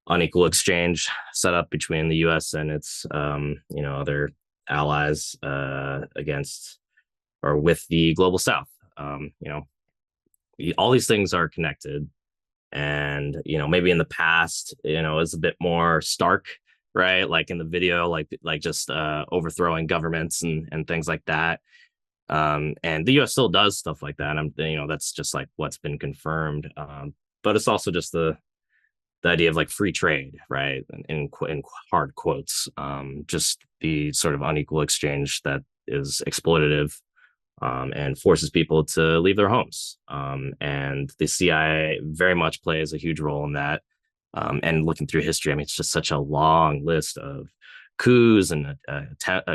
unequal exchange set up between the U.S. and its other allies against or with the global South. All these things are connected, and maybe in the past it's a bit more stark, right? Like in the video, like just overthrowing governments and things like that. And the U.S. still does stuff like that. That's just like what's been confirmed. but it's also just the idea of like free trade, right? In hard quotes, just the sort of unequal exchange that is exploitative, and forces people to leave their homes. And the CIA very much plays a huge role in that. And looking through history, I mean, it's just such a long list of coups and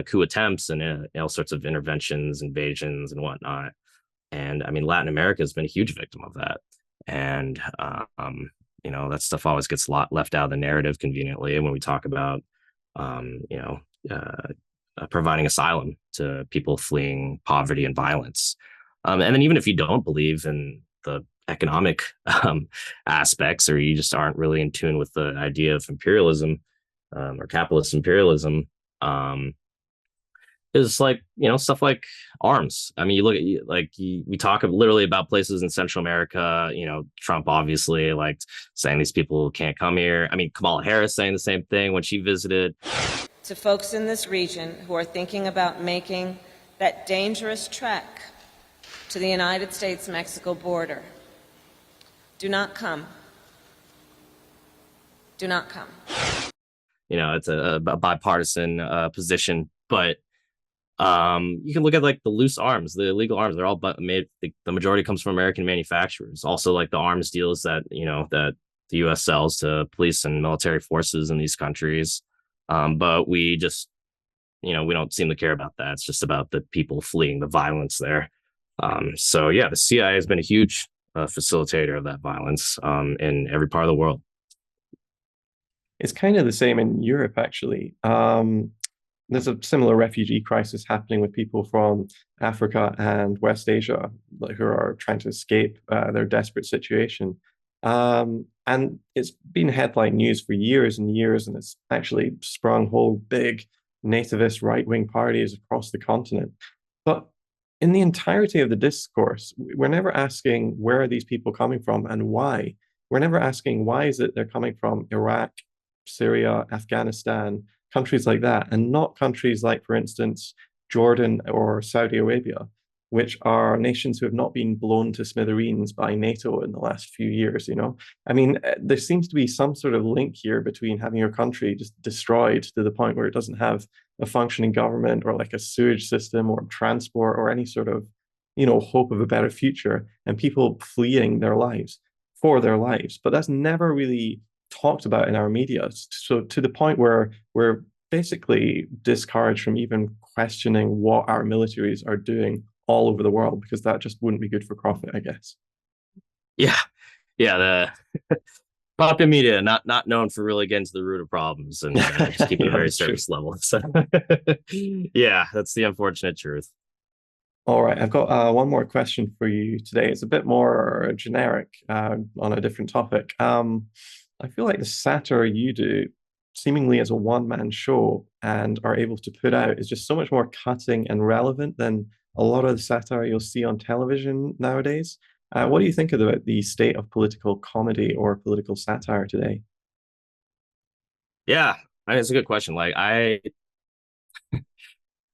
coup attempts and all sorts of interventions, invasions, and whatnot. And I mean, Latin America has been a huge victim of that. And that stuff always gets left out of the narrative conveniently when we talk about, um, you know, uh, providing asylum to people fleeing poverty and violence. And then even if you don't believe in the economic aspects, or you just aren't really in tune with the idea of imperialism, or capitalist imperialism, is like stuff like arms. I mean, you look at we talk literally about places in Central America. Trump obviously like saying these people can't come here. I mean, Kamala Harris saying the same thing when she visited. To folks in this region who are thinking about making that dangerous trek to the United States-Mexico border, do not come. Do not come. It's a bipartisan position, but you can look at like the loose arms, the illegal arms. They're all made. The majority comes from American manufacturers. Also, like the arms deals that that the U.S. sells to police and military forces in these countries. But we just, we don't seem to care about that. It's just about the people fleeing the violence there. So yeah, the CIA has been a huge facilitator of that violence in every part of the world. It's kind of the same in Europe, actually. There's a similar refugee crisis happening with people from Africa and West Asia who are trying to escape their desperate situation. And it's been headline news for years and years, and it's actually sprung whole big nativist right-wing parties across the continent. But in the entirety of the discourse, we're never asking where are these people coming from and why. We're never asking why is it they're coming from Iraq, Syria, Afghanistan, countries like that, and not countries like, for instance, Jordan or Saudi Arabia, which are nations who have not been blown to smithereens by NATO in the last few years, I mean, there seems to be some sort of link here between having your country just destroyed to the point where it doesn't have a functioning government or like a sewage system or transport or any sort of, hope of a better future, and people fleeing their lives for their lives. But that's never really talked about in our media. So to the point where we're basically discouraged from even questioning what our militaries are doing all over the world, because that just wouldn't be good for profit, I guess. Yeah. The popular media not known for really getting to the root of problems and just keeping it very surface level. So yeah, that's the unfortunate truth. All right, I've got one more question for you today. It's a bit more generic on a different topic. I feel like the satire you do, seemingly as a one-man show and are able to put out, is just so much more cutting and relevant than a lot of the satire you'll see on television nowadays. What do you think about the state of political comedy or political satire today? Yeah, I mean, it's a good question. Like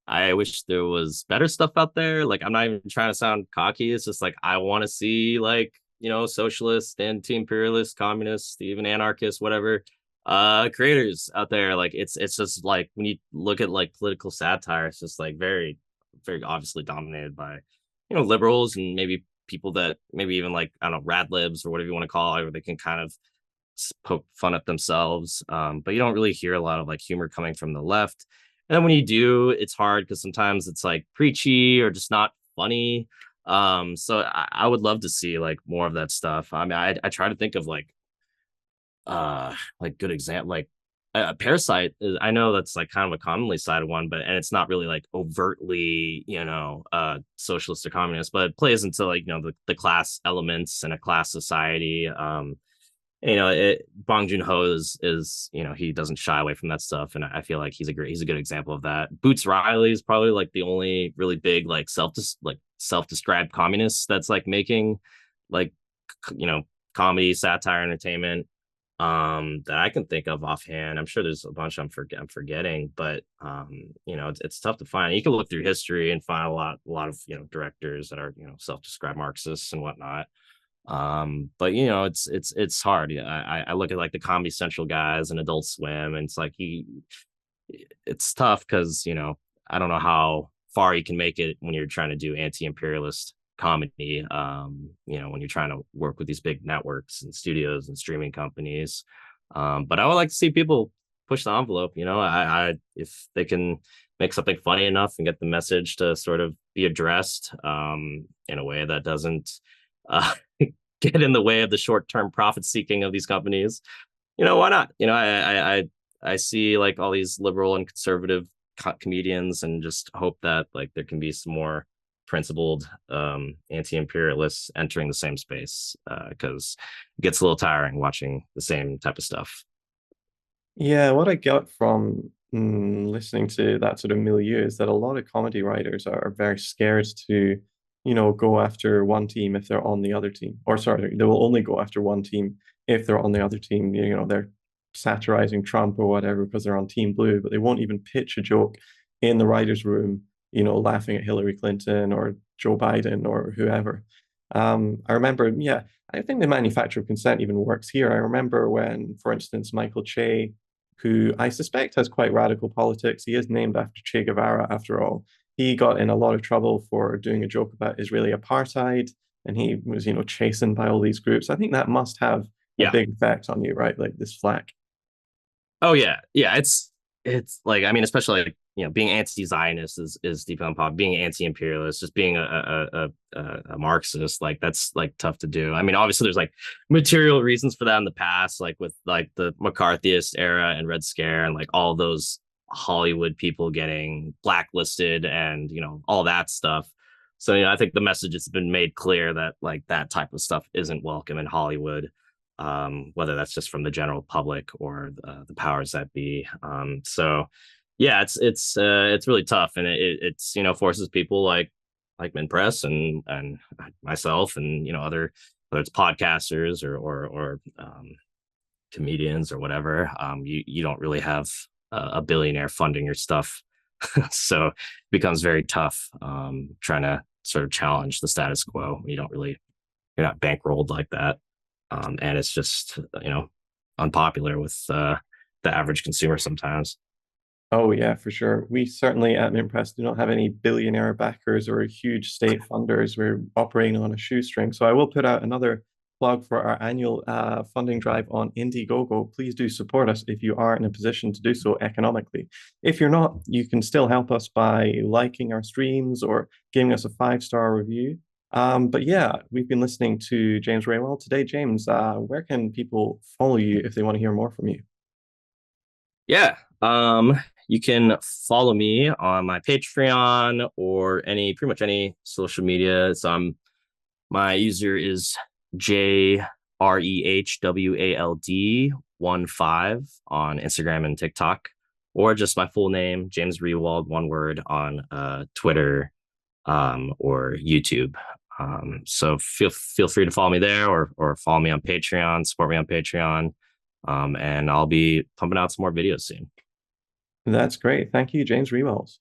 I wish there was better stuff out there. Like I'm not even trying to sound cocky. It's just like I want to see like socialist, anti-imperialist, communist, even anarchist, whatever creators out there. Like it's just like when you look at like political satire, it's just like very, very obviously dominated by liberals and maybe people that maybe even like I don't know, rad libs or whatever you want to call it, where they can kind of poke fun at themselves. But you don't really hear a lot of like humor coming from the left. And then when you do, it's hard because sometimes it's like preachy or just not funny. So I would love to see like more of that stuff. I mean, I try to think of like good example, like Parasite is, I know that's like kind of a commonly cited one, but and it's not really like overtly socialist or communist, but it plays into like the class elements in a class society. Bong Joon-ho is he doesn't shy away from that stuff, and I feel like he's a good example of that. Boots Riley is probably like the only really big like self-described communist that's like making like comedy, satire, entertainment that I can think of offhand. I'm sure there's a bunch I'm forgetting, but it's tough to find. You can look through history and find a lot of directors that are self-described Marxists and whatnot. But you know, it's hard. Yeah, I look at like the Comedy Central guys and Adult Swim, and it's like it's tough because you know I don't know how far you can make it when you're trying to do anti-imperialist comedy. You know, when you're trying to work with these big networks and studios and streaming companies. But I would like to see people push the envelope. You know, I if they can make something funny enough and get the message to sort of be addressed in a way that doesn't uh, get in the way of the short-term profit seeking of these companies. You know, why not? You know, I see like all these liberal and conservative comedians, and just hope that like there can be some more principled anti-imperialists entering the same space, because it gets a little tiring watching the same type of stuff. Yeah, what I got from listening to that sort of milieu is that a lot of comedy writers are very scared to, go after one team if they're on the other team. Or sorry, they will only go after one team if they're on the other team. They're satirizing Trump or whatever because they're on Team Blue, but they won't even pitch a joke in the writers' room, laughing at Hillary Clinton or Joe Biden or whoever. I remember, yeah, I think the manufacture of consent even works here. I remember when, for instance, Michael Che, who I suspect has quite radical politics, he is named after Che Guevara after all. He got in a lot of trouble for doing a joke about Israeli apartheid, and he was, chastened by all these groups. I think that must have a Yeah. big effect on you, right? Like this flack. Oh yeah, yeah. It's like, I mean, especially like, you know, being anti-Zionist is deep on pop. Being anti-imperialist, just being a Marxist, like that's like tough to do. I mean, obviously there's like material reasons for that in the past, like with like the McCarthyist era and Red Scare, and like all those Hollywood people getting blacklisted, and you know all that stuff. So you know, I think the message has been made clear that like that type of stuff isn't welcome in Hollywood, whether that's just from the general public or the powers that be. So yeah, it's really tough, and it's you know forces people like Min Press and myself and you know other, whether it's podcasters or comedians or whatever. You don't really have a billionaire funding your stuff, so it becomes very tough trying to sort of challenge the status quo. You're not bankrolled like that, and it's just you know unpopular with the average consumer sometimes. Oh, yeah, for sure. We certainly at Mint Press do not have any billionaire backers or huge state funders. We're operating on a shoestring. So I will put out another plug for our annual funding drive on Indiegogo. Please do support us if you are in a position to do so economically. If you're not, you can still help us by liking our streams or giving us a 5-star review. But yeah, we've been listening to James Rehwald today. James, where can people follow you if they want to hear more from you? Yeah. You can follow me on my Patreon or pretty much any social media. So my user is JREHWALD 15 on Instagram and TikTok, or just my full name, James Rehwald, one word, on Twitter or YouTube. So feel free to follow me there, or follow me on Patreon, support me on Patreon, and I'll be pumping out some more videos soon. That's great. Thank you, James Rewells.